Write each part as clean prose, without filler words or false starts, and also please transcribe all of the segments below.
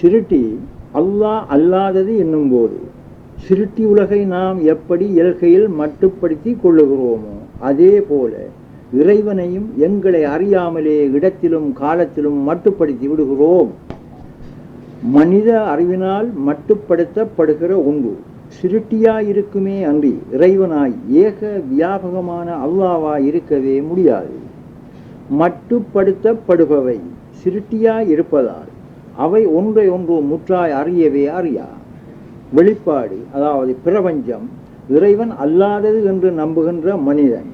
சிருட்டி அல்லாஹ் அல்லாதது என்னும் போது சிருட்டி உலகை நாம் எப்படி இயல்கையில் மட்டுப்படுத்தி கொள்ளுகிறோமோ அதே போல இறைவனையும் எங்களை அறியாமலே இடத்திலும் காலத்திலும் மட்டுப்படுத்தி விடுகிறோம். மனித அறிவினால் மட்டுப்படுத்தப்படுகிற ஒன்று சிருட்டியாயிருக்குமே அன்றி இறைவனாய் ஏக வியாபகமான அல்லாவாய் இருக்கவே முடியாது. மட்டுப்படுத்தப்படுபவை சிருட்டியாய் இருப்பதால் அவை ஒன்றை ஒன்று முற்றாய் அறியவே அறியா. வெளிப்பாடு அதாவது பிரபஞ்சம் இறைவன் அல்லாதது என்று நம்புகின்ற மனிதன்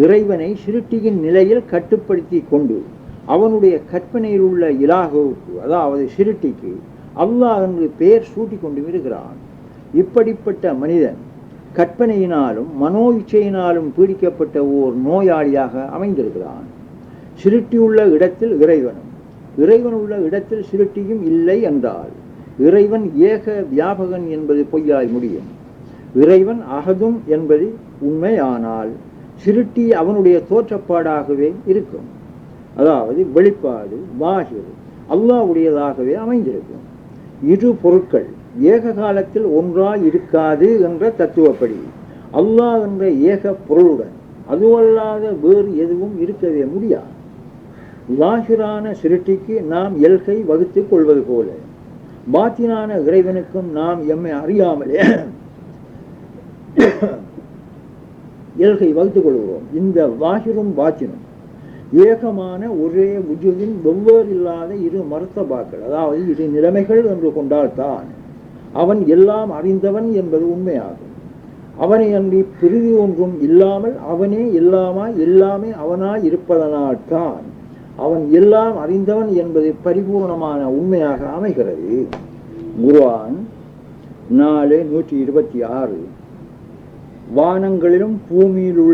இறைவனை சிருட்டியின் நிலையில் கட்டுப்படுத்தி கொண்டு அவனுடைய கற்பனையில் உள்ள இலாகுவுக்கு அதாவது சிருட்டிக்கு அல்லாஹ் என்று பெயர் சூட்டி கொண்டு இருக்கிறான். இப்படிப்பட்ட மனிதன் கற்பனையினாலும் மனோ இச்சையினாலும் பீடிக்கப்பட்ட ஓர் நோயாளியாக அமைந்திருக்கிறான். சிருட்டியுள்ள இடத்தில் இறைவனும் இறைவன் உள்ள இடத்தில் சிருட்டியும் இல்லை என்றால் இறைவன் ஏக வியாபகன் என்பது பொய்யாய் முடியும். இறைவன் அகதும் என்பது உண்மையானால் சிருட்டி அவனுடைய தோற்றப்பாடாகவே இருக்கும். அதாவது வெளிப்பாடு வாஹிர் அல்லாஹ்வுடையதாகவே அமைந்திருக்கும். இரு பொருட்கள் ஏக காலத்தில் ஒன்றாய் இருக்காது என்ற தத்துவப்படி அல்லாஹ் என்ற ஏக பொருளுடன் அதுவல்லாத வேறு எதுவும் இருக்கவே முடியாது. லாஹிரான சிருட்டிக்கு நாம் எல்கை வகுத்துக் கொள்வது போல பாத்தினான இறைவனுக்கும் நாம் எம்மை அறியாமலே எல்கை வகுத்துக் கொள்கிறோம். இந்த லாஹிரும் பாத்தினும் ஏகமான ஒரே உஜுவின் வெவ்வேறு இல்லாத இரு மர்த்தபாக்கள் அதாவது இரு நிலைமைகள் என்று கொண்டால்தான் அவன் எல்லாம் அறிந்தவன் என்பது உண்மையாகும். அவனை அன்றி பிரிதி ஒன்றும் இல்லாமல் அவனே எல்லாமே அவனாய் இருப்பதனால்தான் அவன் எல்லாம் அறிந்தவன் என்பது பரிபூர்ணமான உண்மையாக அமைகிறது. குர்ஆன் 4:126 வானங்களிலும் பூமியிலும்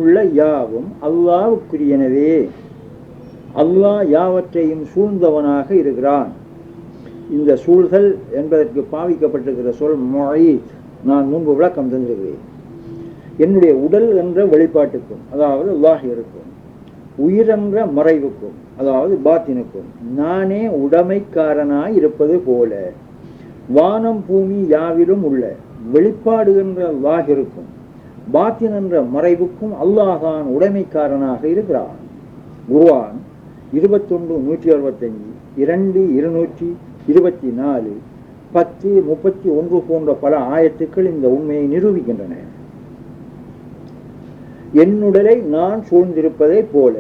உள்ள யாவும் அல்லாஹ்வுக்குரியனவே. அல்லாஹ் யாவற்றையும் சூழ்ந்தவனாக இருக்கிறான். இந்த சூழ்தல் என்பதற்கு பாவிக்கப்பட்டிருக்கிற சொல் முஈத் நான் முன்பு விளக்கம் தந்திருக்கிறேன். என்னுடைய உடல் என்ற வெளிப்பாட்டுக்கும் அதாவது லாஹிருக்கும் உயிர் என்ற மறைவுக்கும் அதாவது பாத்தினுக்கும் நானே உடைமைக்காரனாய் இருப்பது போல வானம் பூமி யாவிலும் உள்ள வெளிப்பாடு என்ற லாஹிருக்கும் பாத்தின் என்ற மறைவுக்கும் அல்லாஹான் உடைமைக்காரனாக இருக்கிறான். குர்ஆன் 21:165, 2:224, 10:31 போன்ற பல ஆயத்துக்கள் இந்த உண்மையை நிரூபிக்கின்றன. என்னுடலை நான் சூழ்ந்திருப்பதை போல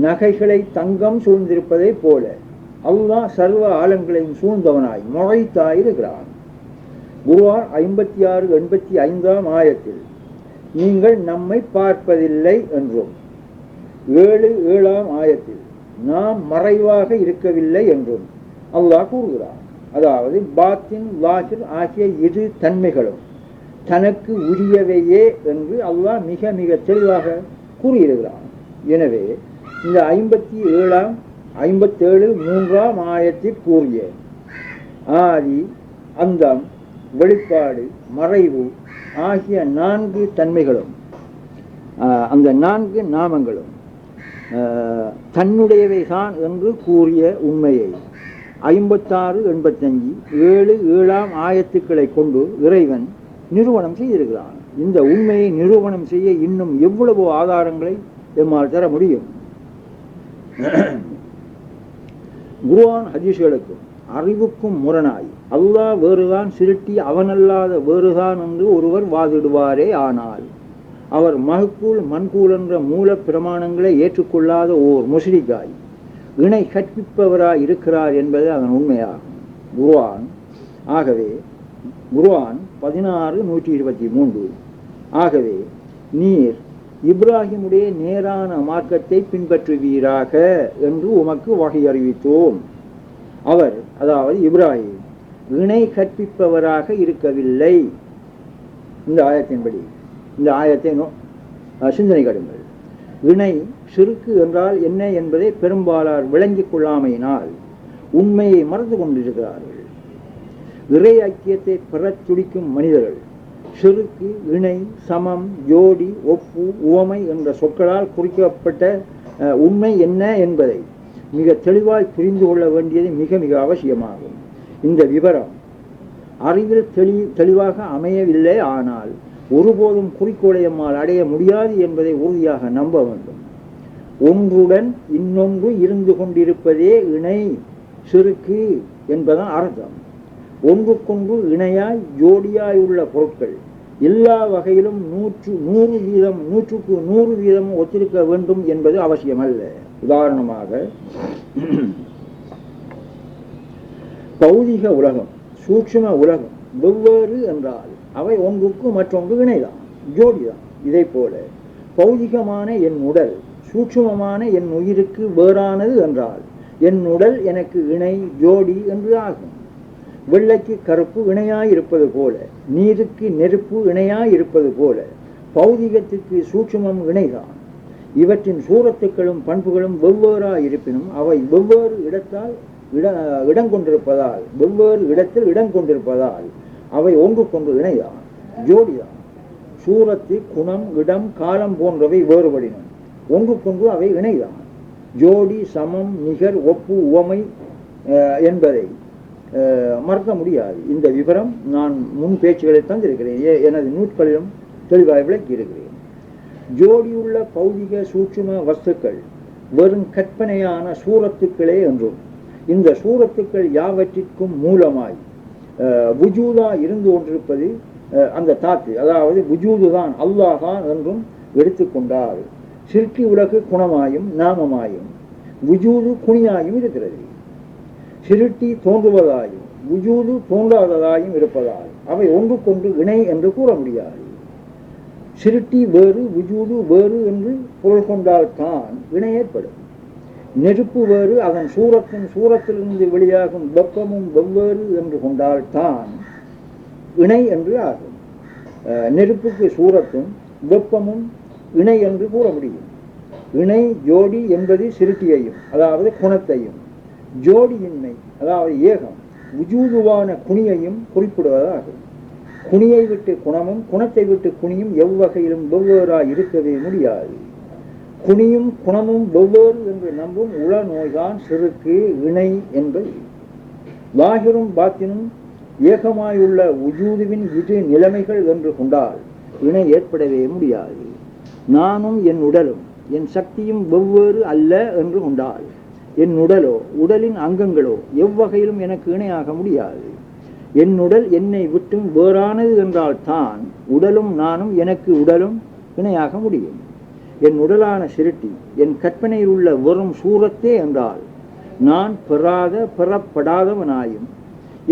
நகைகளை தங்கம் சூழ்ந்திருப்பதை போல அல்லாஹ் சர்வ ஆலங்களையும் சூழ்ந்தவனாய் முகைத்தாயிருக்கிறான். குர்ஆன் 56:85 ஆயத்தில் நீங்கள் நம்மை பார்ப்பதில்லை என்றும் 7:7 ஆயத்தில் நாம் மறைவாக இருக்கவில்லை என்றும் அல்லாஹ் கூறுகிறான். அதாவது பாத்தின் லாஹிர் ஆகிய இரு தன்மைகளும் தனக்கு உரியவையே என்று அல்லாஹ் மிக மிக தெளிவாக கூறியிருக்கிறான். எனவே இந்த 57:3 ஆயத்தில் கூறிய ஆதி அந்தம் வெளிப்பாடு மறைவு ஆகிய 4 தன்மைகளும் அந்த 4 நாமங்களும் தன்னுடையவைதான் என்று கூறிய உண்மையை 56:85, 7:7 ஆயத்துக்களை கொண்டு இறைவன் நிரூபணம் செய்திருக்கிறான். இந்த உண்மையை நிரூபணம் செய்ய இன்னும் எவ்வளவோ ஆதாரங்களை எம்மால் தர முடியும். குர்ஆன் ஹதீஸ்களுக்கும் அறிவுக்கும் முரணாய் அல்லாஹ் வேறுதான் சிருட்டி அவனல்லாத வேறுதான் என்று ஒருவர் வாதிடுவாரே ஆனால் அவர் மஹ்கூல் மன்கூல் என்ற மூல பிரமாணங்களை ஏற்றுக்கொள்ளாத ஓர் முஷ்ரிக்காய் இணை கற்பிப்பவராய் இருக்கிறார் என்பது அதன் உண்மையாகும். குர்ஆன் 16:123 ஆகவே நீர் இப்ராஹிமுடைய நேரான மார்க்கத்தை பின்பற்றுவீராக என்று உமக்கு வகை அறிவித்தோம். அவர் அதாவது இப்ராஹிம் இணை கற்பிப்பவராக இருக்கவில்லை. இந்த ஆயத்தின்படி இந்த ஆயத்தை சிந்தனை கடுங்கள். இணை சிறுக்கு என்றால் என்ன என்பதை பெரும்பாலார் விளங்கிக் கொள்ளாமையினால் உண்மையை மறந்து கொண்டிருக்கிறார்கள். இறை ஐக்கியத்தை பெறத் துடிக்கும் மனிதர்கள் சிறுக்கு, இணை, சமம், ஜோடி, ஒப்பு, உவமை என்ற சொற்களால் குறிக்கப்பட்ட உண்மை என்ன என்பதை மிக தெளிவாய் புரிந்து கொள்ள வேண்டியது மிக மிக அவசியமாகும். இந்த விவரம் அறிவில் தெளிவாக அமையவில்லை, ஆனால் ஒருபோதும் குறிக்கோளை நம்மால் அடைய முடியாது என்பதை உறுதியாக நம்ப வேண்டும். ஒன்றுடன் இன்னொன்று இருந்து கொண்டிருப்பதே இணை சிறுக்கு என்பதன் அர்த்தம். ஒன்றுக்கொன்று இணையாய் ஜோடியாய் உள்ள பொருட்கள் எல்லா வகையிலும் 100% ஒத்திருக்க வேண்டும் என்பது அவசியமல்ல. உதாரணமாக, பௌதிக உலகம், சூட்சும உலகம் வெவ்வேறு என்றால் அவை ஒன்றுக்கு மற்றொன்று இணைதான், ஜோடிதான். இதை போல பௌதிகமான என் உடல் சூட்சுமமான என் உயிருக்கு வேறானது என்றால் என் உடல் எனக்கு இணை, ஜோடி என்று ஆகும். வெள்ளைக்கு கருப்பு இணையாய் இருப்பது போல, நீருக்கு நெருப்பு இணையாய் இருப்பது போல, பௌதிகத்துக்கு சூட்சுமம் இணைதான். இவற்றின் சூரத்துக்களும் பண்புகளும் வெவ்வேறாய் இருப்பினும் அவை வெவ்வேறு இடம் கொண்டிருப்பதால், வெவ்வேறு இடத்தில் இடம் கொண்டிருப்பதால் அவை ஒன்றுக்கொன்று இணைதான், ஜோடிதான். சூரத்து, குணம், இடம், காலம் போன்றவை வேறுபடினும் ஒன்றுக்கொன்று அவை இணைதான், ஜோடி, சமம், நிகர், ஒப்பு, உவமை என்பதை மறக்க முடியாது. இந்த விவரம் நான் முன் பேச்சுகளை தந்திருக்கிறேன், எனது நூட்களிலும் தெளிவாக விளக்கி இருக்கிறேன். ஜோடியுள்ள பௌதிக சூட்சும வஸ்துக்கள் வெறும் கற்பனையான சூரத்துக்களே என்றும், இந்த சூரத்துக்கள் யாவற்றிற்கும் மூலமாய் வுஜூதா இருந்து கொண்டிருப்பது அந்த தாத்து, அதாவது வுஜூதுதான், அல்லாஹான் என்றும் எடுத்துக்கொண்டால் சிற்கி உலகு குணமாயும் நாமமாயும் வுஜூது குணியாயும் இருக்கிறது. சிருட்டி தோன்றுவதாயும் வுஜூது தோன்றாததாயும் இருப்பதால் அவை ஒன்றுக்கொன்று இணை என்று கூற முடியாது. சிருட்டி வேறு, வுஜூது வேறு என்று பொருள் கொண்டால் தான் இணை ஏற்படும். நெருப்பு வேறு, அதன் சூரத்திலிருந்து வெளியாகும் வெப்பமும் வெவ்வேறு என்று கொண்டால் தான் இணை என்று ஆகும். நெருப்புக்கு சூரத்தும் வெப்பமும் இணை என்று கூற முடியும். இணை ஜோடி என்பது சிருட்டியையும் அதாவது குணத்தையும், ஜோடியின்மை அதாவது ஏகம் உஜூதுவான குணியையும் குறிப்பிடுவதாகும். குணியை விட்டு குணமும் குணத்தை விட்டு குணியும் எவ்வகையிலும் வெவ்வேறாய் இருக்கவே முடியாது. குணியும் குணமும் வெவ்வேறு என்று நம்பும் உள நோய்தான் சிறுக்கு, இணை என்பது. லாகிரும் பாத்தினும் ஏகமாயுள்ள உஜூதுவின் இரு நிலைமைகள் என்று கொண்டால் இணை ஏற்படவே முடியாது. நானும் என் உடலும் என் சக்தியும் வெவ்வேறு அல்ல என்று கொண்டால் என் உடலோ உடலின் அங்கங்களோ எவ்வகையிலும் எனக்கு இணையாக முடியாது. என் உடல் என்னை விட்டும் வேறானது என்றால் தான் உடலும் நானும் எனக்கு உடலும் இணையாக முடியும். என் உடலான சிருட்டி என் கற்பனையில் உள்ள வெறும் சூரத்தே என்றால் நான் பெறப்படாதவனாயும்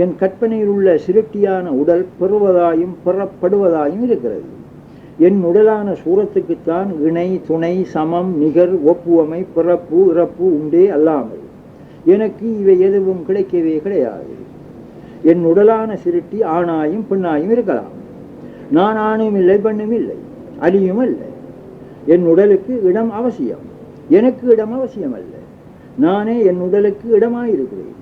என் கற்பனையில் உள்ள சிருட்டியான உடல் பெறுவதாயும் பெறப்படுவதாயும் இருக்கிறது. என் உடலான சூரத்துக்குத்தான் இணை, துணை, சமம், நிகர், ஒப்புவமை, பிறப்பு, இறப்பு உண்டே அல்லாமல் எனக்கு இவை எதுவும் கிடைக்கவே கிடையாது. என் உடலான சிருட்டி ஆணாயும் பெண்ணாயும் இருக்கலாம். நான் ஆணும் இல்லை, பெண்ணும் இல்லை, அலியும் அல்ல. என் உடலுக்கு இடம் அவசியம், எனக்கு இடம் அவசியம் அல்ல. நானே என் உடலுக்கு இடமாயிருக்கிறேன்.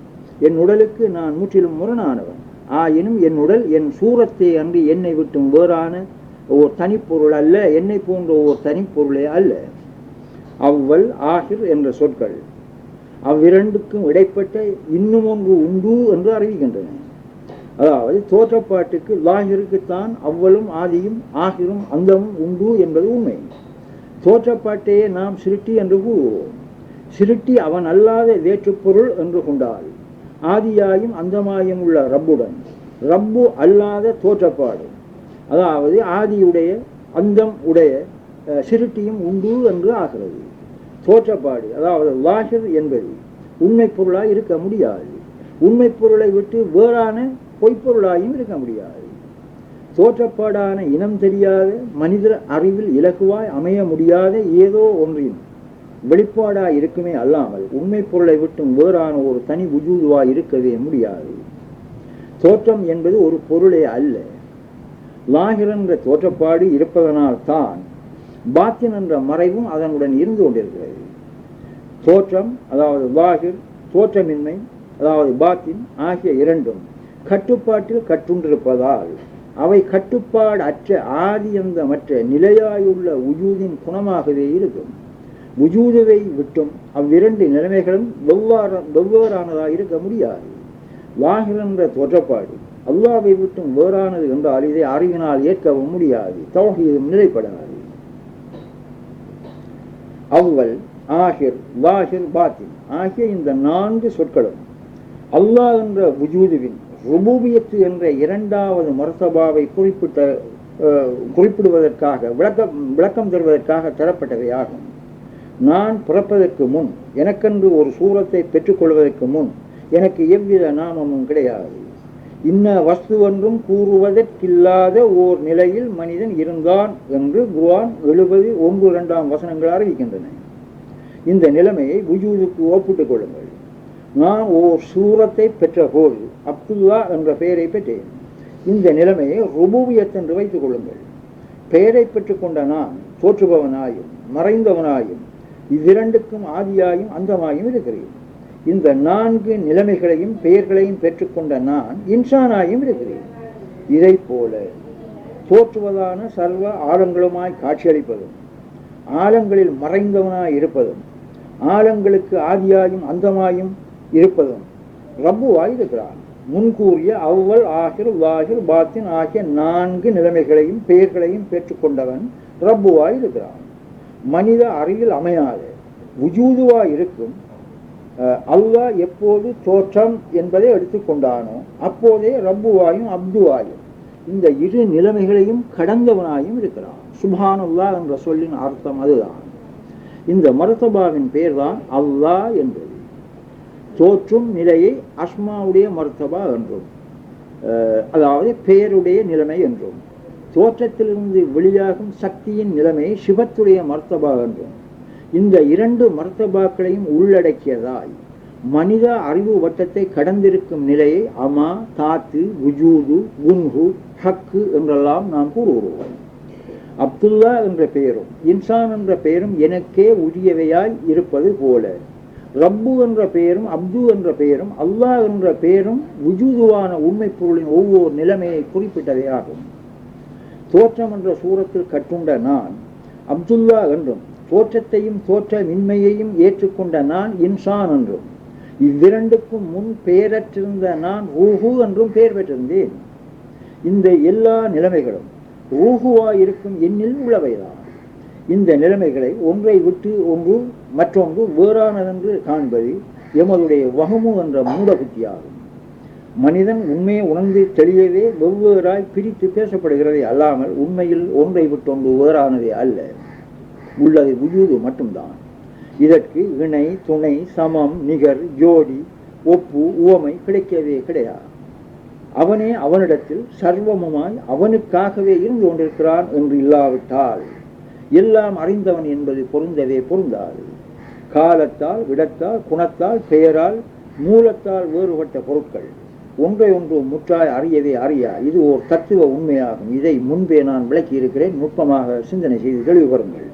என் உடலுக்கு நான் முற்றிலும் முரணானவன். ஆயினும் என் உடல் என் சூரத்தை அன்றி என்னை விட்டும் வேறான ஓர் தனிப்பொருள் அல்ல, என்னை போன்ற ஓர் தனிப்பொருளே அல்ல. அவ்வல் ஆகிர் என்ற சொற்கள் அவ்விரண்டுக்கும் இடைப்பட்ட இன்னும் ஒன்று உண்டு என்று அறிவிக்கின்றன. அதாவது தோற்றப்பாட்டுக்கு லாகிருக்குத்தான் அவ்வலும் ஆதியும் ஆகிரும் அந்தமும் உண்டு என்பது உண்மை. தோற்றப்பாட்டையே நாம் சிருட்டி என்று கூறுவோம். சிருட்டி அவன் அல்லாத வேற்றுப்பொருள் என்று கொண்டால் ஆதியாயும் அந்தமாயும் உள்ள ரப்புடன் ரப்பு அல்லாத தோற்றப்பாடு, அதாவது ஆதியுடைய அந்தம் உடைய சிருட்டியும் உண்டு என்று ஆகிறது. தோற்றப்பாடு அதாவது லாகிர் என்பது உண்மை பொருளாய் இருக்க முடியாது. உண்மை பொருளை விட்டு வேறான பொய்ப்பொருளாயும் இருக்க முடியாது. தோற்றப்பாடான இனம் தெரியாத மனிதர் அறிவில் இலகுவாய் அமைய முடியாத ஏதோ ஒன்றின் வெளிப்பாடாய் இருக்குமே அல்லாமல் உண்மை பொருளை விட்டும் வேறான ஒரு தனி உஜூதுவாய் இருக்கவே முடியாது. தோற்றம் என்பது ஒரு பொருளே அல்ல. லாகிர் என்ற தோற்றப்பாடு இருப்பதனால் தான் பாத்தின் என்ற மறைவும் அதனுடன் இருந்து கொண்டிருக்கிறது. தோற்றம் அதாவது லாகிர், தோற்றமின்மை அதாவது பாத்தின் ஆகிய இரண்டும் கட்டுப்பாட்டில் கட்டுண்டிருப்பதால் அவை கட்டுப்பாடு அற்ற ஆதியந்தமற்ற நிலையாயுள்ள உஜூதின் குணமாகவே இருக்கும். வுஜூதுவை விட்டும் அவ்விரண்டு நிலைமைகளும் வெவ்வேறானதாக இருக்க முடியாது. லாஹிர் என்ற தோற்றப்பாடு அல்லாஹ்வை விட்டும் வேறானது என்றால் இதை அறிவினால் ஏற்கவும் முடியாது, தௌஹீதும் நிலைப்படாது. அவ்வல், ஆஹிர், லாஹிர், பாத்தின் ஆகிய இந்த 4 சொற்களும் அல்லாஹ் என்ற வுஜூதுவின் ருபூபியத்து என்ற இரண்டாவது மர்தபாவை குறிப்பிடுவதற்காக விளக்கம் தருவதற்காக தரப்பட்டவையாகும். நான் பிறப்பதற்கு முன், எனக்கென்று ஒரு சூரத்தை பெற்றுக்கொள்வதற்கு முன் எனக்கு எவ்வித நாமமும் கிடையாது. இன்ன வஸ்துவென்றும் கூறுவதற்கில்லாத ஓர் நிலையில் மனிதன் இருந்தான் என்று குர்ஆன் 70:1-2 வசனங்கள் அறிவிக்கின்றன. இந்த நிலைமையை வுஜூதுக்கு ஒப்பிட்டுக் கொள்ளுங்கள். நான் ஓர் சூரத்தை பெற்ற போது அப்துல்லா என்ற பெயரை பெற்றேன். இந்த நிலைமையை ருபூபியத் என்று வைத்துக் கொள்ளுங்கள். பெயரை பெற்றுக்கொண்ட நான் தோற்றுபவனாயும் மறைந்தவனாயும் இவ்விரண்டுக்கும் ஆதியாயும் அந்தமாயும் இருக்கிறேன். இந்த 4 நிலைமைகளையும் பெயர்களையும் பெற்றுக்கொண்ட நான் இன்சானாயும் இருக்கிறேன். இதை போல தோற்றுவதான சர்வ ஆழங்களுமாய் காட்சியளிப்பதும் ஆழங்களில் மறைந்தவனாய் இருப்பதும் ஆழங்களுக்கு ஆதியாயும் அந்தமாயும் இருப்பதும் ரப்புவாய் இருக்கிறான். முன்கூறிய அவ்வல், ஆஹிர், லாஹிர், பாத்தின் ஆகிய 4 நிலைமைகளையும் பெயர்களையும் பெற்றுக்கொண்டவன் ரப்புவாய் இருக்கிறான். மனித அறிவில் அமையாத வுஜூதுவாய் இருக்கும் அல்லாஹ் எப்போது தோற்றம் என்பதை எடுத்துக்கொண்டானோ அப்போதே ரப்புவாயும் அப்துவாயும் இந்த 2 நிலைமைகளையும் கடந்தவனாயும் இருக்கிறான். சுப்ஹானல்லாஹ் என்ற சொல்லின் அர்த்தம் அதுதான். இந்த மர்தபாவின் பெயர்தான் அல்லாஹ் என்பது. தோற்றும் நிலையை அஸ்மாவுடைய மர்தபா என்றும், அதாவது பெயருடைய நிலைமை என்றும், தோற்றத்திலிருந்து வெளியாகும் சக்தியின் நிலைமை சிவத்துடைய மர்தபா என்றும், இந்த 2 மர்தபாக்களையும் உள்ளடக்கியதாய் மனித அறிவு வட்டத்தை கடந்திருக்கும் நிலையை அமா, தாத்து, வுஜூது, குன்ஹு, ஹக்கு என்றெல்லாம் நாம் கூறுகிறோம். அப்துல்லா என்ற பெயரும் இன்சான் என்ற பெயரும் எனக்கே உரியவையாய் இருப்பது போல ரப்பு என்ற பெயரும் அப்து என்ற பெயரும் அல்லாஹ் என்ற பெயரும் வுஜூதுவான உண்மை பொருளின் ஒவ்வொரு நிலைமையை குறிப்பிட்டவையாகும். தோற்றம் என்ற சூரத்தில் கட்டுண்ட நான் அப்துல்லா என்றும், தோற்றத்தையும் தோற்றமின்மையையும் ஏற்றுக்கொண்ட நான் இன்சான் என்றும், இவ்விரண்டுக்கும் முன் பெயரற்றிருந்த நான் ரூஹு என்றும் பெயர் பெற்றிருந்தேன். இந்த எல்லா நிலைமைகளும் ரூஹுவாயிருக்கும் என்னில் உள்ளவைதான். இந்த நிலைமைகளை ஒன்றை விட்டு ஒன்று மற்றொன்று வேறானதென்று காண்பது எமதுடைய வஹமு என்ற மூட புத்தியாகும். மனிதன் உண்மையை உணர்ந்து தெளியவே வெவ்வேறாய் பிரித்து பேசப்படுகிறதே அல்லாமல் உண்மையில் ஒன்றை விட்டொன்று வேறானதே அல்ல. உள்ளது வுஜூது மட்டும்தான். இதற்கு இணை, துணை, சமம், நிகர், ஜோடி, ஒப்பு, உவமை கிடைக்கவே கிடையாது. அவனே அவனிடத்தில் சர்வமுமாய் அவனுக்காகவே இருந்து கொண்டிருக்கிறான் என்று இல்லாவிட்டால் எல்லாம் அறிந்தவன் என்பது பொருந்தவே பொருந்தாது. காலத்தால், இடத்தால், குணத்தால், பெயரால், மூலத்தால் வேறுபட்ட பொருட்கள் ஒன்றை ஒன்று முற்றாய் அறியவே அறியா. இது ஓர் தத்துவ உண்மையாகும். இதை முன்பே நான் விளக்கி இருக்கிறேன். நுட்பமாக சிந்தனை செய்து தெளிவு பெறுங்கள்.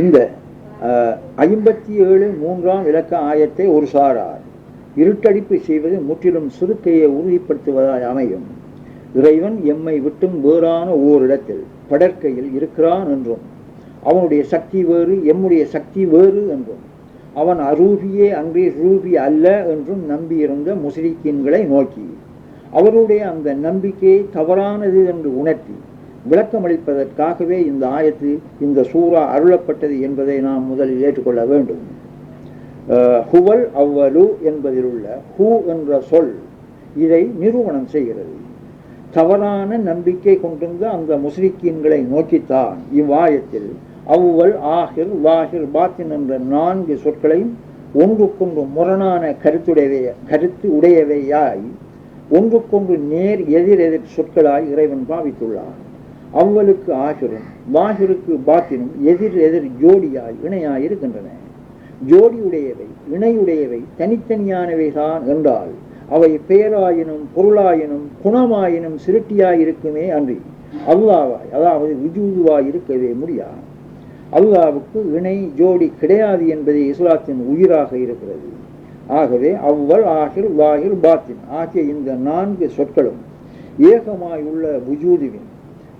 இந்த 57 இலக்க ஆயத்தை ஒரு சாரார் இருட்டடிப்பு செய்வது முற்றிலும் சுருக்கையை உறுதிப்படுத்துவதாய் அமையும். இறைவன் எம்மை விட்டும் வேறான ஓரிடத்தில் படற்கையில் இருக்கிறான் என்றும், அவனுடைய சக்தி வேறு, எம்முடைய சக்தி வேறு என்றும், அவன் அரூபியே அன்றி ரூபி அல்ல என்றும் நம்பியிருந்த முஸ்லிக்கீன்களை நோக்கி அவருடைய அந்த நம்பிக்கையை தவறானது என்று உணர்த்தி விளக்கமளிப்பதற்காகவே இந்த ஆயத்து, இந்த சூரா அருளப்பட்டது என்பதை நாம் முதலில் ஏற்றுக்கொள்ள வேண்டும். ஹுவல் அவ்வலு என்பதில் உள்ள ஹூ என்ற சொல் இதை நிரூபணம் செய்கிறது. தவறான நம்பிக்கை கொண்டிருந்த அந்த முஸ்லிக்கீன்களை நோக்கித்தான் இவ்வாயத்தில் அவ்வல், ஆஹிர், லாஹிர், பாத்தின் என்ற 4 சொற்களையும் ஒன்றுக்கொன்று முரணான கருத்து உடையவையாய் ஒன்றுக்கொன்று நேர் எதிர் சொற்களாய் இறைவன் பாவித்துள்ளார். அவ்வலுக்கு ஆஹிரும் லாஹிருக்கு பாத்தினும் எதிர் ஜோடியாய் இணையாய் இருக்கின்றன. ஜோடியுடையவை, இணையுடையவை, தனித்தனியானவைதான் என்றால் அவை பெயராயினும் பொருளாயினும் குணமாயினும் சிருட்டியாயிருக்குமே அன்றி அல்லாவாய், அதாவது விஜூதுவாய் இருக்கவே முடியாது. அல்லாவுக்கு இணை ஜோடி கிடையாது என்பது இஸ்லாத்தின் உயிராக இருக்கிறது. ஆகவே அவ்வல், ஆஹிர், லாஹிர், பாத்தின் ஆகிய இந்த 4 சொற்களும் ஏகமாய் உள்ள வுஜூதுவின்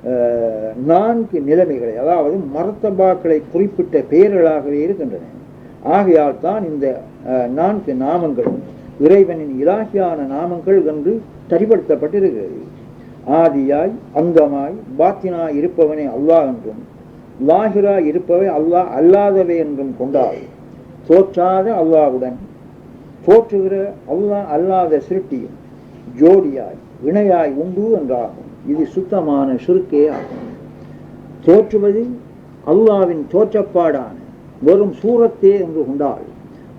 4 நிலைமைகளை, அதாவது மர்த்தபாக்களை குறிப்பிட்ட பெயர்களாகவே இருக்கின்றன. ஆகையால் தான் இந்த 4 நாமங்களும் இறைவனின் இலாகியான நாமங்கள் என்று தரிப்படுத்தப்பட்டிருக்கிறது. ஆதியாய் அங்கமாய் பாத்தினாய் இருப்பவனே அல்லாஹ் என்றும், லாஹிராய் இருப்பவை அல்லாஹ் அல்லாதவை என்றும் கொண்டால், தோற்றாத அல்லாஹ்வுடன் தோற்றுகிற அல்லாஹ் அல்லாத சிருட்டியும் ஜோடியாய் இணையாய் உண்டு என்றாகும். இது சுத்தமான ஷிர்கே ஆகும். தோற்றுவது அல்லாஹ்வின் தோற்றப்பாடான வெறும் சூரத்தே என்று கொண்டால்,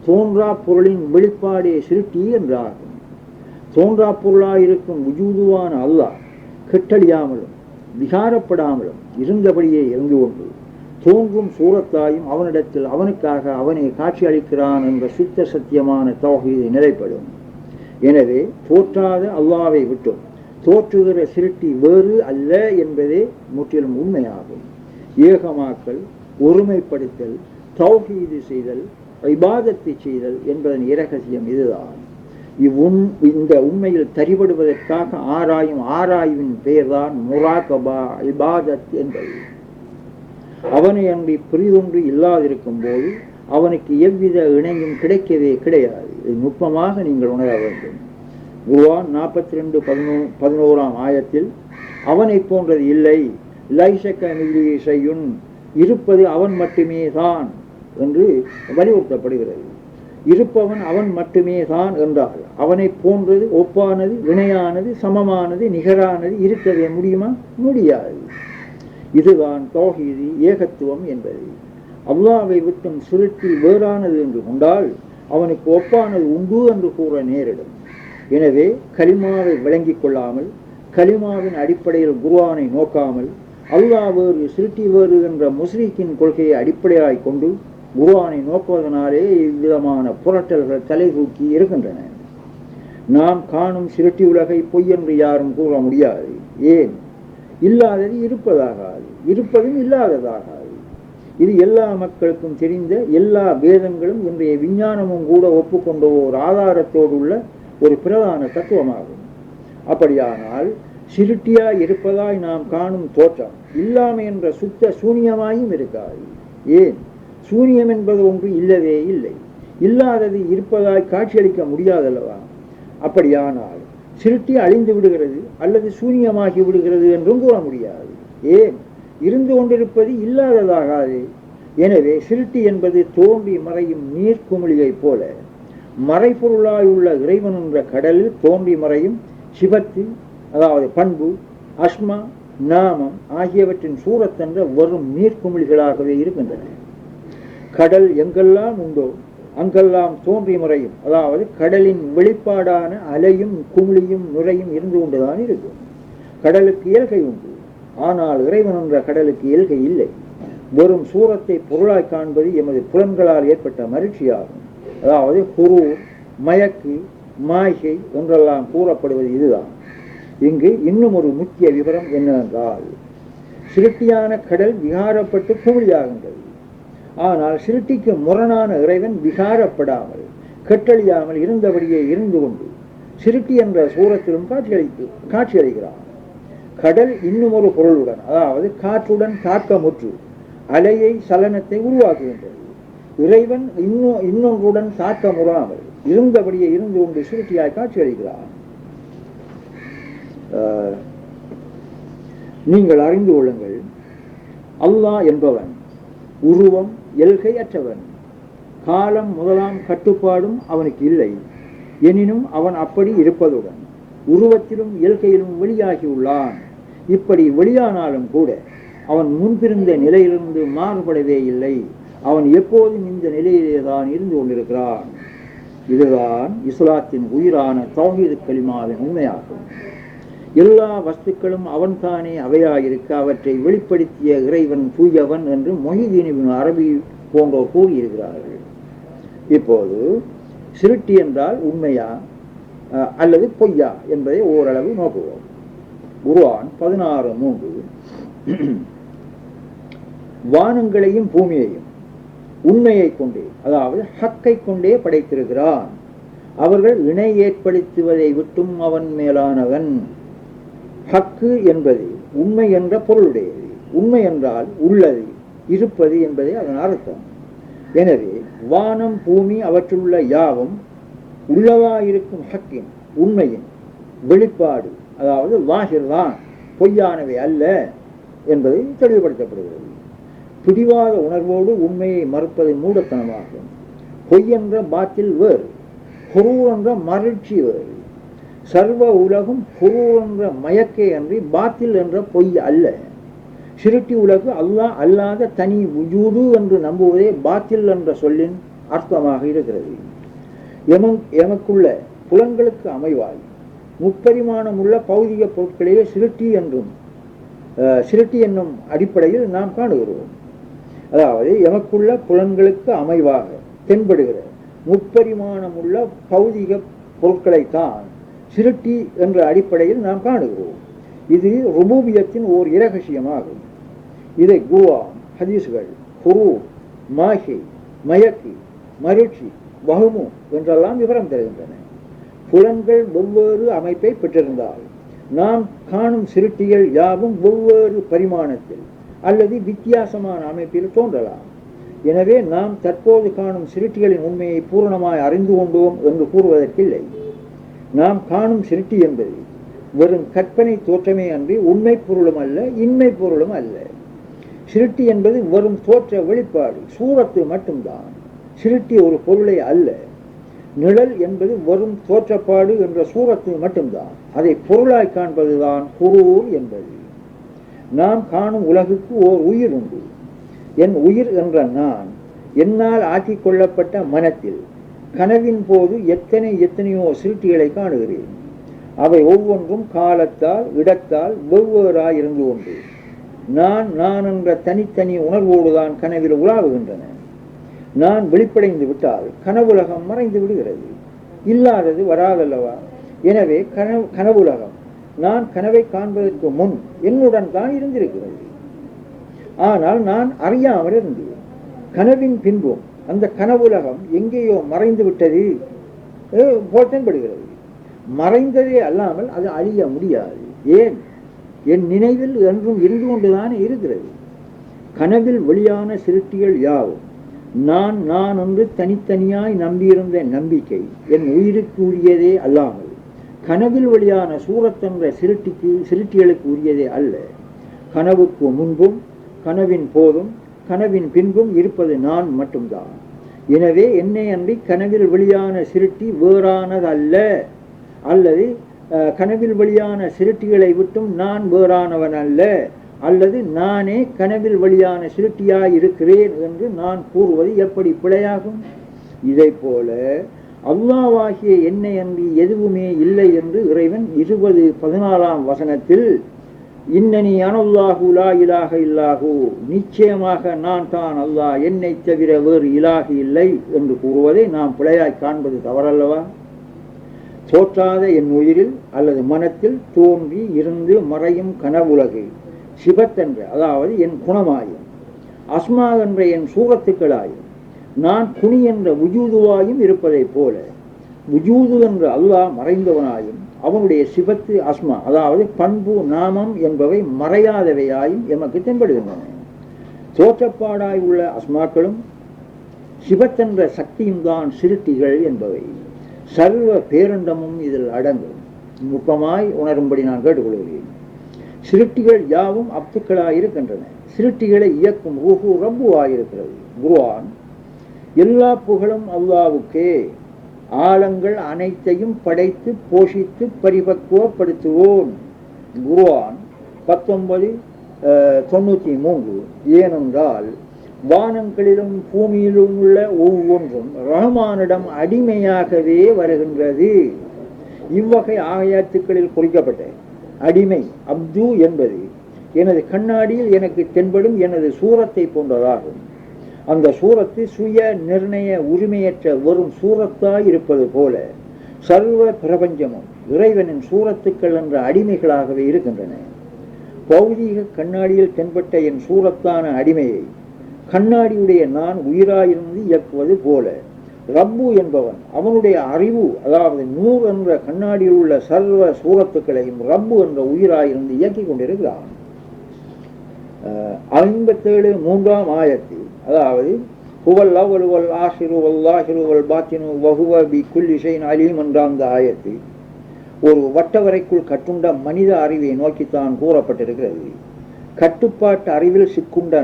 தோன்றா பொருளின் வெளிப்பாடே சிருட்டி என்றாகும். தோன்றா பொருளாயிருக்கும் உஜூதுவான அல்லாஹ் கெட்டழியாமலும் விகாரப்படாமலும் இருந்தபடியே இருந்து கொண்டு தோன்றும் சூரத்தாயும் அவனிடத்தில் அவனுக்காக அவனை காட்சி அளிக்கிறான் என்ற சுத்த சத்தியமான தௌஹீது நிலைப்படும். எனவே தோற்றாத அல்லாவை விட்டும் தோற்றுகிற சிருட்டி வேறு அல்ல என்பதே முற்றிலும் உண்மையாகும். ஏகமாக்கல், ஒருமைப்படுத்தல், தௌஹீது செய்தல், இபாதத்தை செய்தல் என்பதன் இரகசியம் இதுதான். இந்த உண்மையில் தரிபடுவதற்காக ஆராயும் ஆராய்வின் பெயர்தான் முராகபா இபாதத் என்பது. அவனை அன்றி பிரிதொன்று இல்லாதிருக்கும் போது அவனுக்கு எவ்வித இணையும் கிடைக்கவே கிடையாது. இது நுட்பமாக நீங்கள் உணர வேண்டும். குர்ஆன் 42:11 ஆயத்தில் அவனை போன்றது இல்லை, லைஸக மிஸ்லிஹி ஷையுன், இருப்பது அவன் மட்டுமே தான் என்று வலியுறுத்தப்படுகிறது. இருப்பவன் அவன் மட்டுமே தான் என்றால் அவனை போன்றது, ஒப்பானது, இணையானது, சமமானது, நிகரானது இருக்கவே முடியுமா? முடியாது. இதுதான் தௌஹீது, ஏகத்துவம் என்பது. அல்லாஹ்வை விட்டும் சிருட்டி வேறானது என்று கொண்டால் அவனுக்கு ஒப்பானது உண்டு என்று கூற நேரிடும். எனவே கலிமாவை விளங்கிக் கொள்ளாமல், கலிமாவின் அடிப்படையில் குர்ஆனை நோக்காமல், அல்லாஹ் வேறு சிருட்டி வேறு என்ற முஸ்லிக்கின் கொள்கையை அடிப்படையாய் கொண்டு குர்ஆனை நோக்குவதனாலே இவ்விதமான புரட்டல்கள் தலை தூக்கி இருக்கின்றன. நாம் காணும் சிருட்டி உலகை பொய் என்று யாரும் கூற முடியாது. ஏன்? இல்லாதது இருப்பதாகாது, இருப்பதும் இல்லாததாகாது. இது எல்லா மக்களுக்கும் தெரிந்த, எல்லா வேதங்களும் இன்றைய விஞ்ஞானமும் கூட ஒப்புக்கொண்ட ஒரு ஆதாரத்தோடு உள்ள ஒரு பிரதான தத்துவமாகும். அப்படியானால் சிருட்டியாய் இருப்பதாய் நாம் காணும் தோற்றம் இல்லாமை என்ற சுத்த சூனியமாயும் இருக்காது. ஏன்? சூனியம் என்பது ஒன்று இல்லவே இல்லை. இல்லாதது இருப்பதாய் காட்சியளிக்க முடியாதல்லவா? அப்படியானால் சிருட்டி அழிந்து விடுகிறது அல்லது சூனியமாகி விடுகிறது என்றும் கூற முடியாது. ஏன்? இருந்து கொண்டிருப்பது இல்லாததாகாது. எனவே சிருட்டி என்பது தோன்றி மறையும் நீர்க்குமிழியை போல மறைப்பொருளாயுள்ள இறைவன் என்ற கடலில் தோன்றி மறையும் சிவத்து, அதாவது பண்பு, அஸ்மா, நாமம் ஆகியவற்றின் சூரத்தென்ற வரும் நீர்க்குமிழிகளாகவே இருக்கின்றன. கடல் எங்கெல்லாம் உண்டோ அங்கெல்லாம் தோன்றி முறையும், அதாவது கடலின் வெளிப்பாடான அலையும் குமிழியும் நுரையும் இருந்து கொண்டுதான் இருக்கும். கடலுக்கு இயல்கை உண்டு, ஆனால் இறைவன் என்ற கடலுக்கு இயல்கை இல்லை. வெறும் சூரத்தை பொருளாய் காண்பது எமது புலன்களால் ஏற்பட்ட மகிழ்ச்சியாகும். அதாவது குரூர், மயக்கு, மாய்கை என்றெல்லாம் கூறப்படுவது இதுதான். இங்கு இன்னும் ஒரு முக்கிய விவரம் என்னவென்றால், சிருட்டியான கடல் விகாரப்பட்டு குமிழியாகின்றது. ஆனால் சிருட்டிக்கு முரணான இறைவன் விகாரப்படாமல் கெட்டழியாமல் இருந்தபடியே இருந்து கொண்டு சிருட்டி என்ற சூரத்திலும் காட்சியளிக்கிறான். கடல் இன்னும் ஒரு பொருளுடன், அதாவது காற்றுடன் தாக்கமுற்று அலையை சலனத்தை உருவாக்குகின்றது. இறைவன் இன்னொன்றுடன் தாக்கமுறாமல் இருந்தபடியே இருந்து கொண்டு சிருட்டியாய் காட்சியளிக்கிறான். நீங்கள் அறிந்து கொள்ளுங்கள், அல்லாஹ் என்பவன் உருவம் எல்கை அற்றவன். காலம் முதலாம் கட்டுப்பாடும் அவனுக்கு இல்லை. எனினும் அவன் அப்படி இருப்பதுடன் உருவத்திலும் இயல்கையிலும் வெளியாகியுள்ளான். இப்படி வெளியானாலும் கூட அவன் முன்பிருந்த நிலையிலிருந்து மாறுபடவே இல்லை. அவன் எப்போதும் இந்த நிலையிலேதான் இருந்து கொண்டிருக்கிறான். இதுதான் இஸ்லாத்தின் உயிரான தௌஹீது கலிமாவின் உண்மையாகும். எல்லா வஸ்துக்களும் அவன்தானே அவையாயிருக்க அவற்றை வெளிப்படுத்திய இறைவன் தூயவன் என்று மொஹிதீன் இப்னு அரபி போன்றோர் கூறியிருக்கிறார்கள். இப்போது சிருட்டி என்றால் உண்மையா அல்லது பொய்யா என்பதை ஓரளவு நோக்குவோம். குர்ஆன் 16:3 வானங்களையும் பூமியையும் உண்மையை கொண்டே, அதாவது ஹக்கை கொண்டே படைத்திருக்கிறான். அவர்கள் இணை ஏற்படுத்துவதை விட்டும் அவன் மேலானவன். ஹக்கு என்பது உண்மை என்ற பொருளுடையது. உண்மை என்றால் உள்ளது, இருப்பது என்பதே அதன் அர்த்தம். எனவே வானம் பூமி அவற்றுள்ள யாவும் உள்ளவாயிருக்கும் ஹக்கின் உண்மையின் வெளிப்பாடு, அதாவது வாஹிர்தான், பொய்யானவை அல்ல என்பதை தெளிவுபடுத்தப்படுகிறது. பிடிவாத உணர்வோடு உண்மையை மறுப்பது மூடத்தனமாகும். பொய் என்ற பாத்தில் வேறு, குரூர் என்ற மகிழ்ச்சி வேறு. சர்வ உலகும் குரூர் என்ற மயக்கே அன்றி பாத்தில் என்ற பொய் அல்ல. சிருட்டி உலகு அல்லாஹ் அல்லாத தனி உஜூது என்று நம்புவதே பாத்தில் என்ற சொல்லின் அர்த்தமாக இருக்கிறது. எமக்குள்ள புலன்களுக்கு அமைவாய் முப்பரிமாணமுள்ள பௌதிக பொருட்களையே சிருட்டி என்னும் அடிப்படையில் நாம் காணுகிறோம். அதாவது எமக்குள்ள புலன்களுக்கு அமைவாக தென்படுகிற முப்பரிமாணமுள்ள பௌதிக பொருட்களைத்தான் சிருட்டி என்ற அடிப்படையில் நாம் காணுகிறோம். இது ருபூபியத்தின் ஓர் இரகசியமாகும். இதை குர்ஆன், ஹதீஸ்கள், ஹுரூப், மாஹி, மயக்கி, மருட்சி, வஹ்மு என்றெல்லாம் விவரம் தருகின்றன. புலன்கள் வெவ்வேறு அமைப்பை பெற்றிருந்தால் நாம் காணும் சிருட்டிகள் யாவும் வெவ்வேறு பரிமாணத்தில் அல்லது வித்தியாசமான அமைப்பில் தோன்றலாம். எனவே நாம் தற்போது காணும் சிருட்டிகளின் உண்மையை பூரணமாய் அறிந்து கொண்டோம் என்று கூறுவதற்கில்லை. நாம் காணும் சிருட்டி என்பது வெறும் கற்பனை தோற்றமே அன்றி உண்மை பொருளும் அல்ல, இன்மை பொருளும் அல்ல. சிருட்டி என்பது வெறும் தோற்ற வெளிப்பாடு, சூரத்து மட்டும்தான். சிருட்டி ஒரு பொருளை அல்ல. நிழல் என்பது வெறும் தோற்றப்பாடு என்ற சூரத்து மட்டும்தான். அதை பொருளாய் காண்பதுதான் குரூர் என்பது. நாம் காணும் உலகுக்கு ஓர் உயிர் உண்டு. என் உயிர் என்ற நான் என்னால் ஆக்கிக் கொள்ளப்பட்ட மனத்தில் கனவின் போது எத்தனையோ சிருட்டிகளை காணுகிறேன். அவை ஒவ்வொன்றும் காலத்தால் இடத்தால் வெவ்வேறாய் இருந்து கொண்டு நான் என்ற தனித்தனி உணர்வோடுதான் கனவில் உலாவுகின்றன. நான் வெளிப்படைந்து விட்டால் கனவுலகம் மறைந்து விடுகிறது, இல்லாதது வராதல்லவா. எனவே கனவுலகம் நான் கனவை காண்பதற்கு முன் என்னுடன் தான் இருந்திருக்கிறது. ஆனால் நான் அறியாமல் இருந்தேன். கனவின் பின்பும் அந்த கனவுலகம் எங்கேயோ மறைந்து விட்டது போல் தென்படுகிறது. மறைந்ததே அல்லாமல் அது அழிய முடியாது. ஏன்? என் நினைவில் என்றும் இருந்து கொண்டுதான் இருக்கிறது. கனவில் வெளியான சிருட்டிகள் யாவும் நான் என்று தனித்தனியாய் நம்பியிருந்த நம்பிக்கை என் உயிருக்கு உரியதே அல்லாமல் கனவில் வெளியான சூரத்தென்ற சிருட்டிகளுக்கு உரியதே அல்ல. கனவுக்கு முன்பும் கனவின் போதும் கனவின் பின்பும் இருப்பது நான் மட்டும்தான். எனவே என்னை அன்றி கனவில் வெளியான சிருட்டி வேறானதல்ல, அல்லது கனவில் வெளியான சிருட்டிகளை விட்டும் நான் வேறானவன் அல்ல, அல்லது நானே கனவில் வெளியான சிருட்டியாய் இருக்கிறேன் என்று நான் கூறுவது எப்படி பிழையாகும்? இதை போல அல்லாஹ்வாகிய என்னை அன்றி எதுவுமே இல்லை என்று இறைவன் 20:14 வசனத்தில் இன்னனி அனல்லாஹு லா இலாஹ இல்லாஹு, நிச்சயமாக நான் தான் அல்லாஹ், என்னை தவிர வேறு இலாஹி இல்லை என்று கூறுவதை நாம் பிழையாய் காண்பது தவறல்லவா? தோற்றாத என் உயிரில் அல்லது மனத்தில் தோன்றி இருந்து மறையும் கனவுலகு சிபத்தென்ற, அதாவது என் குணமாயும், அஸ்மா என்ற என் சூரத்துக்களாயும், நான் குனி என்ற உஜூதுவாயும் இருப்பதை போல உஜூது என்ற அல்லாஹ் மறைந்தவனாயும் அவனுடைய சிபத்து அஸ்மா, அதாவது பண்பு நாமம் என்பவை மறையாதவையாயும் எமக்கு தென்படுகின்றன. தோற்றப்பாடாய் உள்ள அஸ்மாக்களும் சிபத்தென்ற சக்தியும் தான் சிருட்டிகள் என்பவை. சர்வ பேரண்டமும் இதில் அடங்கும். நுட்பமாய் உணரும்படி நான் கேட்டுக்கொள்கிறேன். சிருட்டிகள் யாவும் அப்துக்களாயிருக்கின்றன. சிருட்டிகளை இயக்கும் ரூஹு ரப்புவாயிருக்கிறது. குர்ஆன் எல்லா புகழும் அல்லாஹ்வுக்கே, ஆழங்கள் அனைத்தையும் படைத்து போஷித்து பரிபக்குவப்படுத்துவோன். குர்ஆன் 19:93. ஏனென்றால் வானங்களிலும் பூமியிலும் உள்ள ஒவ்வொன்றும் ரஹ்மானிடம் அடிமையாகவே வருகின்றது. இவ்வகை ஆயத்துக்களில் குறிக்கப்பட்ட அடிமை அப்து என்பது எனது கண்ணாடியில் எனக்கு தென்படும் எனது சூரத்தை போன்றதாகும். அந்த சூரத்து சுய நிர்ணய உரிமையற்ற வெறும் சூரத்தாய் இருப்பது போல சர்வ பிரபஞ்சமும் இறைவனின் சூரத்துக்கள் என்ற அடிமைகளாகவே இருக்கின்றன. பௌதீக கண்ணாடியில் தென்பட்ட என் சூரத்தான அடிமையை கண்ணாடியுடைய நான் உயிராயிருந்து இயக்குவது போல ரப்பு என்பவன் அவனுடைய அறிவு, அதாவது நூர் என்ற கண்ணாடியில் உள்ள சர்வ சூரத்துக்களையும் ரப்பு என்ற உயிராயிருந்து இயக்கிக் கொண்டிருக்கிறான். 57 3ஆம் ஆயத்தில், அதாவது ஹுவல் அவ்வலு வல் ஆஹிரு வல் லாஹிரு வல் பாத்தினு வஹுவ பி குல்லி ஷைஇன் அலீம் என்ற அந்த ஆயத்தில் ஒரு வட்டவரைக்குள் கட்டுண்ட மனித அறிவை நோக்கித்தான் கூறப்பட்டிருக்கிறது. கட்டுப்பாட்டு அறிவில் சிக்குண்ட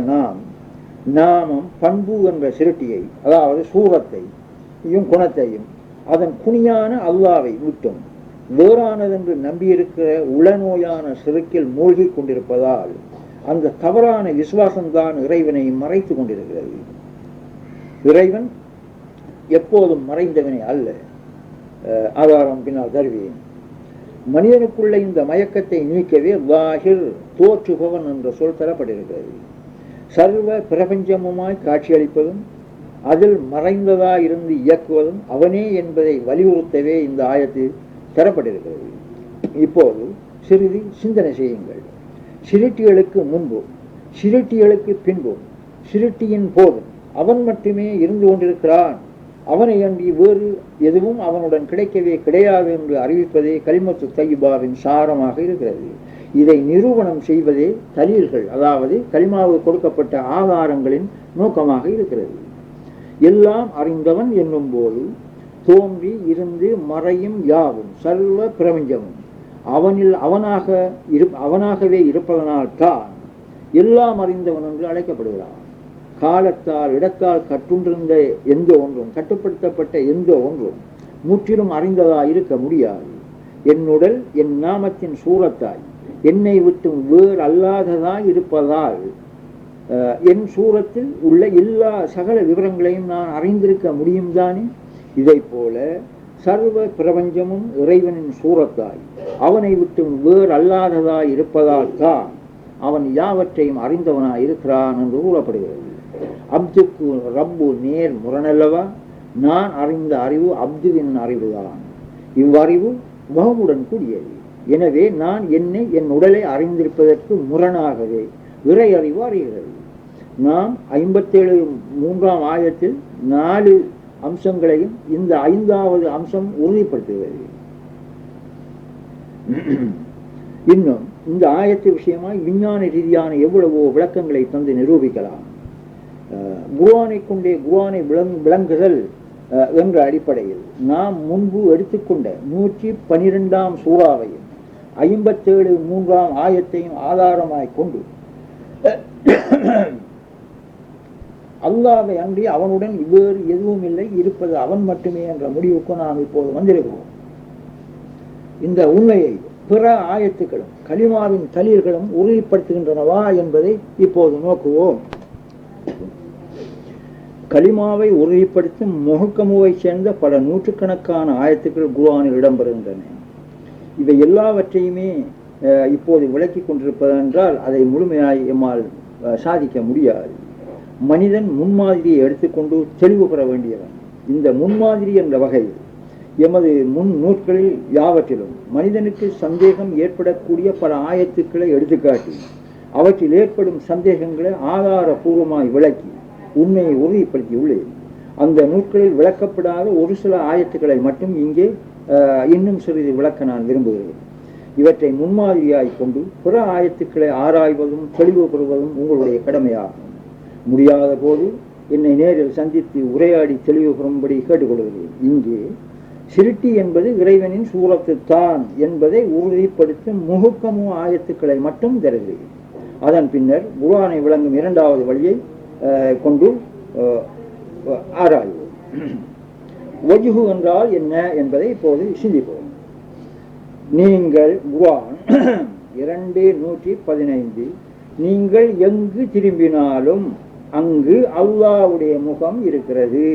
நாமம் பண்பு என்ற சிருட்டியை, அதாவது சூரத்தையும் குணத்தையும் அதன் குணியான அல்லாவை விட்டும் வேறானதென்று நம்பியிருக்கிற உளநோயான சிறுக்கில் மூழ்கி கொண்டிருப்பதால் அந்த தவறான விசுவாசம்தான் இறைவனை மறைத்து கொண்டிருக்கிறது. இறைவன் எப்போதும் மறைந்தவனே அல்ல. ஆதாரம் பின்னால் தருவேன். மனிதனுக்குள்ள இந்த மயக்கத்தை நீக்கவே லாஹிர் தோற்றுபவன் என்ற சொல் தரப்பட்டிருக்கிறது. சர்வ பிரபஞ்சமுமாய் காட்சியளிப்பதும் அதில் மறைந்ததாயிருந்து இயக்குவதும் அவனே என்பதை வலியுறுத்தவே இந்த ஆயத்தில் தரப்பட்டிருக்கிறது. இப்போது சிறிது சிந்தனை செய்யுங்கள். சிருட்டிகளுக்கு முன்பும் சிருட்டிகளுக்கு பின்பும் சிருட்டியின் போதும் அவன் மட்டுமே இருந்து கொண்டிருக்கிறான். அவனை அன்றி வேறு எதுவும் அவனுடன் கிடைக்கவே கிடையாது என்று அறிவிப்பதே கலிமத்து தையிபாவின் சாரமாக இருக்கிறது. இதை நிரூபணம் செய்வதே தலீல்கள், அதாவது கலிமாவுக்கு கொடுக்கப்பட்ட ஆதாரங்களின் நோக்கமாக இருக்கிறது. எல்லாம் அறிந்தவன் என்னும் போது தோன்றி இருந்து மறையும் யாவும் சர்வ பிரபஞ்சமும் அவனாகவே இருப்பதனால் தான் எல்லாம் அறிந்தவன் என்று அழைக்கப்படுகிறான். காலத்தால் இடத்தால் கட்டுண்டிருந்த எந்த ஒன்றும் கட்டுப்படுத்தப்பட்ட எந்த ஒன்றும் முற்றிலும் அறிந்ததாய் இருக்க முடியாது. என்னுடல் என் நாமத்தின் சூரத்தாய் என்னை விட்டும் வேறு அல்லாததாய் இருப்பதால் என் சூரத்தில் உள்ள எல்லா சகல விவரங்களையும் நான் அறிந்திருக்க முடியும் தானே. இதை போல சர்வ பிரபஞ்சமும் இறைவனின் சூரத்தாய் அவனை விட்டும் வேறு அல்லாததாய் இருப்பதால் தான் அவன் யாவற்றையும் அறிந்தவனாய் இருக்கிறான் என்று கூறப்படுகிறது. அப்துக்கு ரப்பு நேர் முரணல்லவா? நான் அறிந்த அறிவு அப்துவின் அறிவுதான். இவ்வறிவு முகமுடன் கூடியது. எனவே நான் என்னை என் உடலை அறிந்திருப்பதற்கு முரணாகவே இறை அறிவு அறிகிறது. நாம் 57 3ஆம் ஆயத்தில் 4 அம்சங்களையும் இந்த 5வது அம்சம் உறுதிப்படுத்துகிறது. இன்னும் இந்த ஆயத்து விஷயமாய் விஞ்ஞான ரீதியான எவ்வளவோ விளக்கங்களை தந்து நிரூபிக்கலாம். குர்ஆனை கொண்டே குர்ஆனை விளங்குதல் என்ற அடிப்படையில் நாம் முன்பு எடுத்துக்கொண்ட 112ஆம் சூறாவையும் 57 3ஆம் ஆயத்தையும் ஆதாரமாய் கொண்டு அல்லாஹ்வை அன்றி அவனுடன் வேறு எதுவும் இல்லை, இருப்பது அவன் மட்டுமே என்ற முடிவுக்கு நாம் இப்போது வந்திருக்கிறோம். இந்த உண்மையை பிற ஆயத்துக்களும் கலிமாவின் தலீல்களும் உறுதிப்படுத்துகின்றனவா என்பதை இப்போது நோக்குவோம். கலிமாவை உறுதிப்படுத்தும் முஹக்கமுவை சேர்ந்த பல நூற்றுக்கணக்கான ஆயத்துக்கள் குர்ஆனில் இடம்பெறுகின்றன. இவை எல்லாவற்றையுமே இப்போது விளக்கி கொண்டிருப்பதென்றால் அதை முழுமையாய் எம்மால் சாதிக்க முடியாது. மனிதன் முன்மாதிரியை எடுத்துக்கொண்டு தெளிவு பெற வேண்டியவன். இந்த முன்மாதிரி என்ற வகையில் எமது முன் நூற்களில் யாவற்றிலும் மனிதனுக்கு சந்தேகம் ஏற்படக்கூடிய பல ஆயத்துக்களை எடுத்துக்காட்டி அவற்றில் ஏற்படும் சந்தேகங்களை ஆதாரபூர்வமாய் விளக்கி உண்மையை உறுதிப்படுத்தியுள்ளேன். அந்த நூற்களில் விளக்கப்படாத ஒரு சில ஆயத்துக்களை மட்டும் இங்கே இன்னும் சிறிது விளக்க நான் விரும்புகிறேன். இவற்றை முன்மாதிரியாய் கொண்டு பிற ஆயத்துக்களை ஆராய்வதும் தெளிவு பெறுவதும் உங்களுடைய கடமையாகும். முடியாத போது என்னை நேரில் சந்தித்து உரையாடி தெளிவு பெறும்படி கேட்டுக்கொள்கிறேன். இங்கே சிருட்டி என்பது இறைவனின் சூரத்து தான் என்பதை உறுதிப்படுத்தும் முஹக்கமு ஆயத்துக்களை மட்டும் தருகிறேன். அதன் பின்னர் குர்ஆனை விளங்கும் 2வது வழியை கொண்டு ஆராய்வோம். வஜ்ஹு என்றால் என்ன என்பதை இப்போது சிந்திப்போம். நீங்கள் குர்ஆன் 2:115 நீங்கள் எங்கு திரும்பினாலும் அங்கு அல்லாஹ்வுடைய முகம் இருக்கிறது.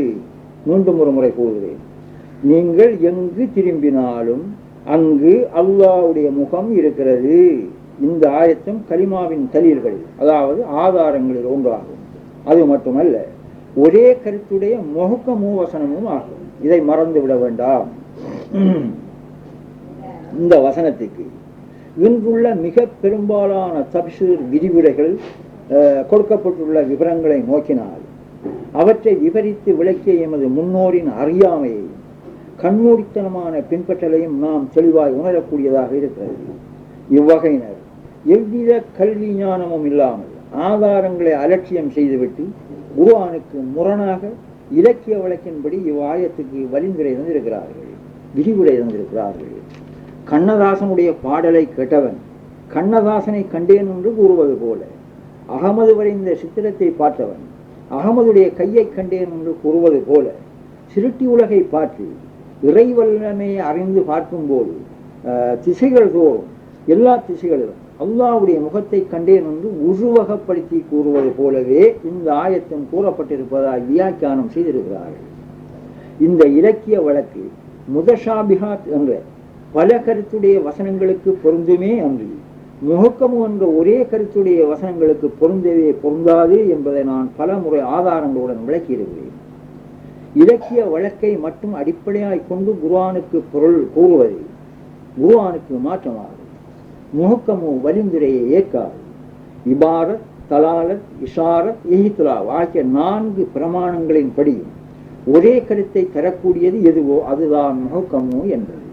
மீண்டும் ஒரு முறை கூறுகிறேன். நீங்கள் எங்கு திரும்பினாலும் அங்கு அல்லாஹ்வுடைய முகம் இருக்கிறது. இந்த ஆயத்தும் கலிமாவின் தலீல்களில், அதாவது ஆதாரங்களில் ஒன்றாகும். அது மட்டுமல்ல, ஒரே கருத்துடைய முஹக்கமு வசனமும் ஆகும். இதை மறந்து விட வேண்டாம். இந்த வசனத்துக்கு இன்றுள்ள மிக பெரும்பாலான தப்சீர் விதிவுரைகள் கொடுக்கப்பட்டுள்ள விவரங்களை நோக்கினால் அவற்றை விவரித்து விளக்கிய எமது முன்னோரின் அறியாமையை கண்மூடித்தனமான பின்பற்றலையும் நாம் தெளிவாய் உணரக்கூடியதாக இருக்கிறது. இவ்வகையினர் எவ்வித கல்வி ஞானமும் இல்லாமல் ஆதாரங்களை அலட்சியம் செய்துவிட்டு குர்ஆனுக்கு முரணாக இலக்கிய வழக்கின்படி இவ்வாயத்துக்கு வழிமுறை தந்திருக்கிறார்கள், விரிவுரை தந்திருக்கிறார்கள். கண்ணதாசனுடைய பாடலை கேட்டவன் கண்ணதாசனை கண்டேன் என்று கூறுவது போல, அகமது வரைந்த சித்திரத்தை பார்த்தவன் அகமதுடைய கையை கண்டேன் என்று கூறுவது போல, சிருட்டி உலகை பார்த்து இறைவல்லமையை அறிந்து பார்க்கும்போது திசைகள் தோறும் எல்லா திசைகளிலும் அல்லாஹ்வுடைய முகத்தை கண்டேன் என்று உருவகப்படுத்தி கூறுவது போலவே இந்த ஆயத்தும் கூறப்பட்டிருப்பதால் வியாக்கியானம் செய்திருக்கிறார்கள். இந்த இலக்கிய வழக்கு முதஷாபிஹாத் என்ற பல கருத்துடைய வசனங்களுக்கு பொருந்துமே அன்றி முஹக்கமு என்ற ஒரே கருத்துடைய வசனங்களுக்கு பொருந்தவே பொருந்தாது என்பதை நான் பல முறை ஆதாரங்களுடன் விளக்கியிருக்கிறேன். இலக்கிய வழக்கை மட்டும் அடிப்படையாய் கொண்டு குர்ஆனுக்கு பொருள் கூறுவது குர்ஆனுக்கு மாற்றமாகும். முஹக்கமு வழிமுறையை ஏற்காது. இபாரத், தலாலத், இஷாரத், இஹ்திலாப் ஆகிய 4 பிரமாணங்களின் படியும் ஒரே கருத்தை தரக்கூடியது எதுவோ அதுதான் முஹக்கமு என்றது.